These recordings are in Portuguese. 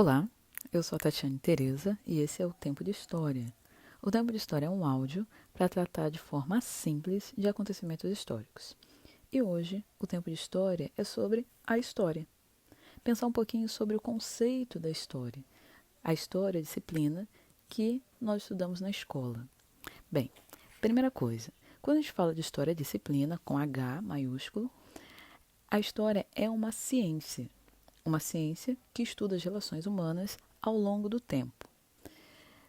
Olá, eu sou a Tatiane Tereza e esse é o Tempo de História. O Tempo de História é um áudio para tratar de forma simples de acontecimentos históricos. E hoje, o Tempo de História é sobre a história. Pensar um pouquinho sobre o conceito da história. A história é a disciplina que nós estudamos na escola. Bem, primeira coisa, quando a gente fala de história disciplina, com H maiúsculo, a história é uma ciência que estuda as relações humanas ao longo do tempo.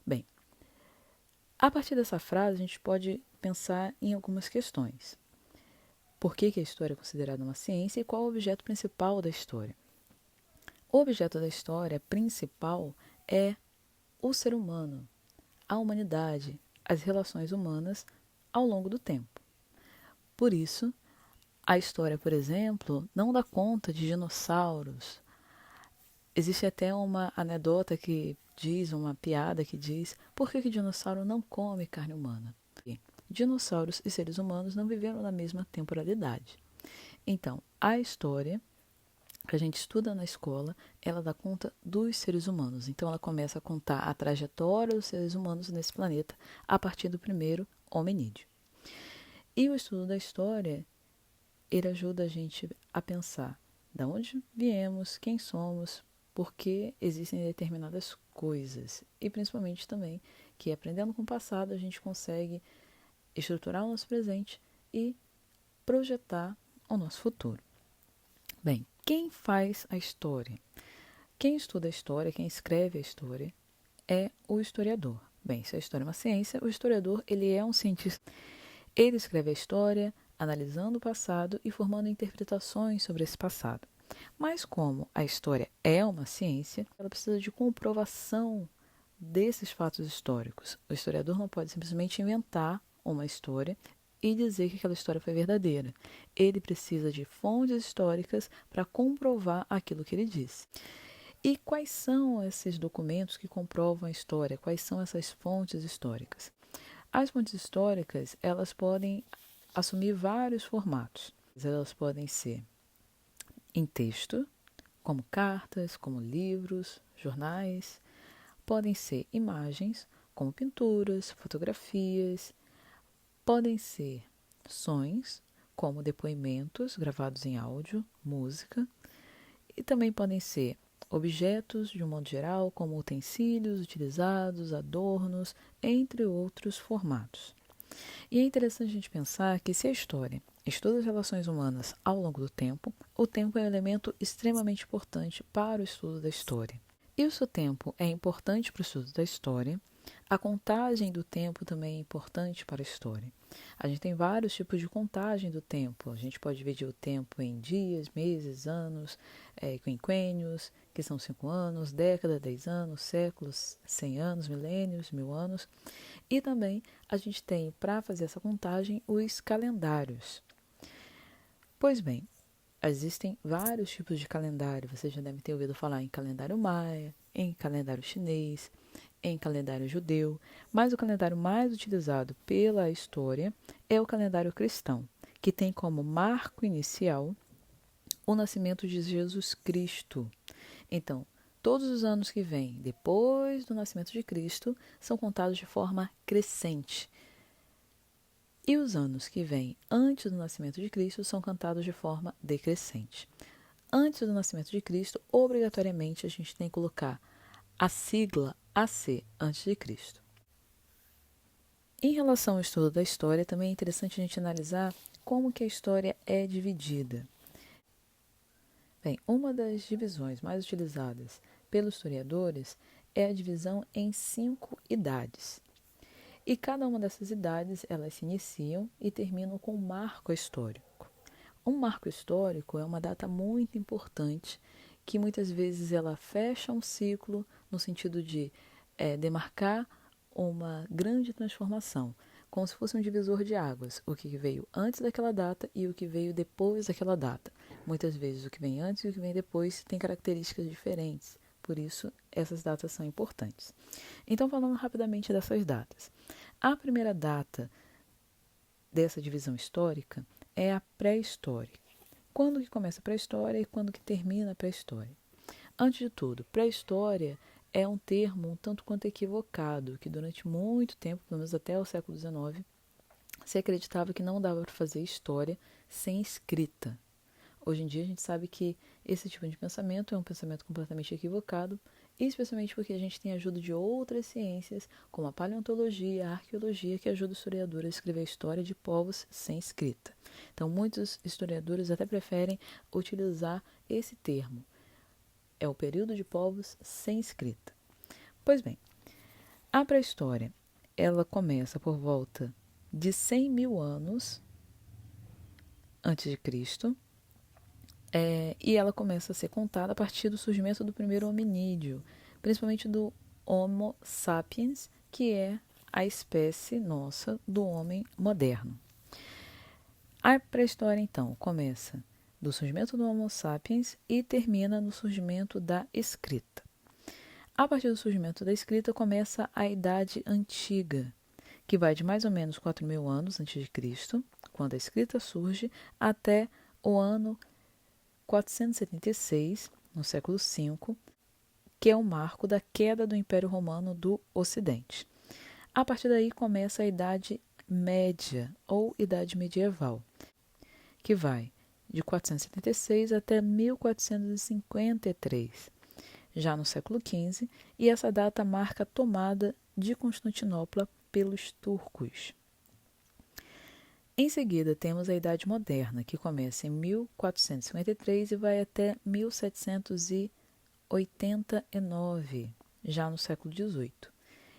Bem, a partir dessa frase, a gente pode pensar em algumas questões. Por que a história é considerada uma ciência e qual é o objeto principal da história? O objeto da história principal é o ser humano, a humanidade, as relações humanas ao longo do tempo. Por isso, a história, por exemplo, não dá conta de dinossauros. Existe até uma anedota que diz, uma piada que diz, por que dinossauro não come carne humana? Dinossauros e seres humanos não viveram na mesma temporalidade. Então, a história que a gente estuda na escola, ela dá conta dos seres humanos. Então, ela começa a contar a trajetória dos seres humanos nesse planeta a partir do primeiro hominídeo. E o estudo da história, ele ajuda a gente a pensar de onde viemos, quem somos, por que existem determinadas coisas. E principalmente também que aprendendo com o passado a gente consegue estruturar o nosso presente e projetar o nosso futuro. Bem, quem faz a história? Quem estuda a história, quem escreve a história, é o historiador. Bem, se a história é uma ciência, o historiador ele é um cientista. Ele escreve a história, analisando o passado e formando interpretações sobre esse passado. Mas como a história é uma ciência, ela precisa de comprovação desses fatos históricos. O historiador não pode simplesmente inventar uma história e dizer que aquela história foi verdadeira. Ele precisa de fontes históricas para comprovar aquilo que ele disse. E quais são esses documentos que comprovam a história? Quais são essas fontes históricas? As fontes históricas, elas podem assumir vários formatos. Elas podem ser em texto, como cartas, como livros, jornais. Podem ser imagens, como pinturas, fotografias. Podem ser sons, como depoimentos gravados em áudio, música. E também podem ser objetos, de um modo geral, como utensílios utilizados, adornos, entre outros formatos. E é interessante a gente pensar que se a história estuda as relações humanas ao longo do tempo, o tempo é um elemento extremamente importante para o estudo da história. E se o tempo é importante para o estudo da história, a contagem do tempo também é importante para a história. A gente tem vários tipos de contagem do tempo. A gente pode dividir o tempo em dias, meses, anos, quinquênios, que são 5 anos, década, 10 anos, séculos, 100 anos, milênios, 1000 anos. E também a gente tem, para fazer essa contagem, os calendários. Pois bem, existem vários tipos de calendário. Você já deve ter ouvido falar em calendário maia, em calendário chinês, em calendário judeu, mas o calendário mais utilizado pela história é o calendário cristão, que tem como marco inicial o nascimento de Jesus Cristo. Então, todos os anos que vêm depois do nascimento de Cristo são contados de forma crescente. E os anos que vêm antes do nascimento de Cristo são contados de forma decrescente. Antes do nascimento de Cristo, obrigatoriamente a gente tem que colocar a sigla AC antes de Cristo. Em relação ao estudo da história, também é interessante a gente analisar como que a história é dividida. Bem, uma das divisões mais utilizadas pelos historiadores é a divisão em 5 idades. E cada uma dessas idades, elas se iniciam e terminam com um marco histórico. Um marco histórico é uma data muito importante que muitas vezes ela fecha um ciclo no sentido de demarcar uma grande transformação, como se fosse um divisor de águas, o que veio antes daquela data e o que veio depois daquela data. Muitas vezes o que vem antes e o que vem depois tem características diferentes, por isso essas datas são importantes. Então, falando rapidamente dessas datas. A primeira data dessa divisão histórica é a pré-história. Quando que começa a pré-história e quando que termina a pré-história? Antes de tudo, pré-história é um termo um tanto quanto equivocado, que durante muito tempo, pelo menos até o século XIX, se acreditava que não dava para fazer história sem escrita. Hoje em dia a gente sabe que esse tipo de pensamento é um pensamento completamente equivocado, especialmente porque a gente tem a ajuda de outras ciências, como a paleontologia, a arqueologia, que ajuda o historiador a escrever a história de povos sem escrita. Então, muitos historiadores até preferem utilizar esse termo. É o período de povos sem escrita. Pois bem, a pré-história, ela começa por volta de 100 mil anos antes de Cristo, e ela começa a ser contada a partir do surgimento do primeiro hominídeo, principalmente do Homo sapiens, que é a espécie nossa do homem moderno. A pré-história, então, começa do surgimento do Homo sapiens e termina no surgimento da escrita. A partir do surgimento da escrita começa a Idade Antiga, que vai de mais ou menos 4 mil anos antes de Cristo, quando a escrita surge, até o ano 476, no século V, que é o marco da queda do Império Romano do Ocidente. A partir daí começa a Idade Média, ou Idade Medieval, que vai de 476 até 1453, já no século XV, e essa data marca a tomada de Constantinopla pelos turcos. Em seguida, temos a Idade Moderna, que começa em 1453 e vai até 1789, já no século XVIII.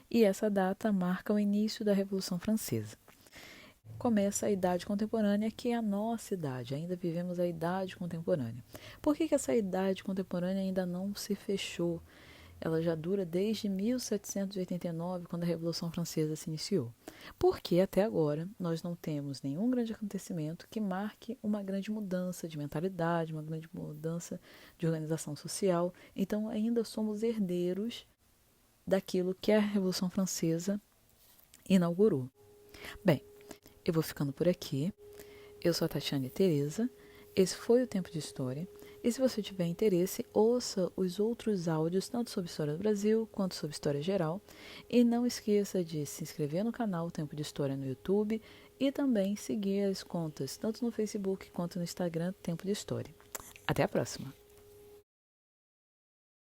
E essa data marca o início da Revolução Francesa. Começa a Idade Contemporânea, que é a nossa idade, ainda vivemos a Idade Contemporânea. Por que essa Idade Contemporânea ainda não se fechou? Ela já dura desde 1789, quando a Revolução Francesa se iniciou. Porque até agora nós não temos nenhum grande acontecimento que marque uma grande mudança de mentalidade, uma grande mudança de organização social. Então ainda somos herdeiros daquilo que a Revolução Francesa inaugurou. Bem, eu vou ficando por aqui. Eu sou a Tatiane Tereza. Esse foi o Tempo de História. E se você tiver interesse, ouça os outros áudios, tanto sobre História do Brasil, quanto sobre História Geral. E não esqueça de se inscrever no canal Tempo de História no YouTube e também seguir as contas, tanto no Facebook quanto no Instagram, Tempo de História. Até a próxima!